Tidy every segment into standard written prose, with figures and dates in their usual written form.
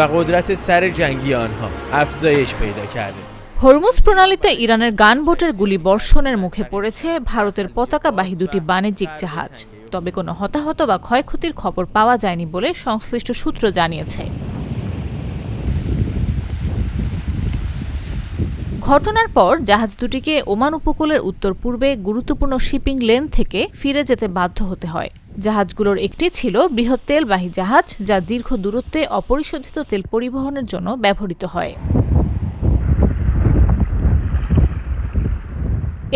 و قدرت سر جنگی آنها افزایش پیدا کرده। Hormuz প্রণালীতে ইরানের গানবোটের গুলি বর্ষণের মুখে পড়েছে ভারতের পতাকাবাহী দুটি বাণিজ্যিক জাহাজ। তবে কোনো হতাহত বা ক্ষয়ক্ষতির খবর পাওয়া যায়নি বলে সংশ্লিষ্ট সূত্র জানিয়েছে। ঘটনার পর জাহাজ দুটিকে ওমান উপকূলের উত্তর পূর্বে গুরুত্বপূর্ণ শিপিং লেন থেকে ফিরে যেতে বাধ্য হতে হয়। জাহাজগুলোর একটি ছিল বৃহৎ তেলবাহী জাহাজ, যা দীর্ঘ দূরত্বে অপরিশোধিত তেল পরিবহনের জন্য ব্যবহৃত হয়।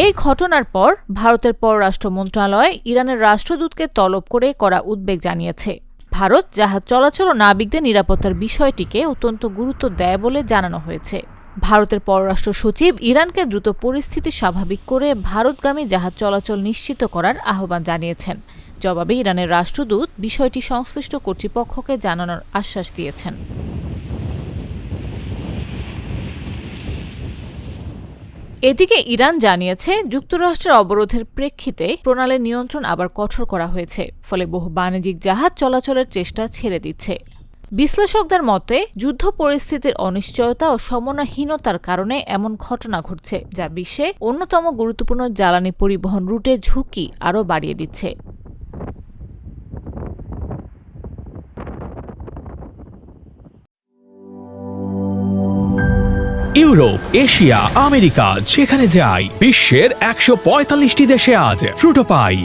এই ঘটনার পর ভারতের পররাষ্ট্র মন্ত্রণালয় ইরানের রাষ্ট্রদূতকে তলব করে কড়া উদ্বেগ জানিয়েছে। ভারত জাহাজ চলাচল ও নাবিকদের নিরাপত্তার বিষয়টিকে অত্যন্ত গুরুত্ব দেয় বলে জানানো হয়েছে। ভারতের পররাষ্ট্র সচিব ইরানকে দ্রুত পরিস্থিতি স্বাভাবিক করে ভারতগামী জাহাজ চলাচল নিশ্চিত করার আহ্বান জানিয়েছেন। জবাবে ইরানের রাষ্ট্রদূত বিষয়টি সংশ্লিষ্ট কর্তৃপক্ষকে জানানোর আশ্বাস দিয়েছেন। এদিকে ইরান জানিয়েছে, যুক্তরাষ্ট্রের অবরোধের প্রেক্ষিতে প্রণালীর নিয়ন্ত্রণ আবার কঠোর করা হয়েছে, ফলে বহু বাণিজ্যিক জাহাজ চলাচলের চেষ্টা ছেড়ে দিচ্ছে। বিশ্লেষকদের মতে, যুদ্ধ পরিস্থিতির অনিশ্চয়তা ও সমন্বয়হীনতার কারণে এমন ঘটনা ঘটছে, যা বিশ্বে অন্যতম গুরুত্বপূর্ণ জ্বালানি পরিবহন রুটে ঝুঁকি আরও বাড়িয়ে দিচ্ছে। ইউরোপ, এশিয়া, আমেরিকা যেখানে যাই, বিশ্বের 145টি দেশে আজ ফ্রুটো পাই।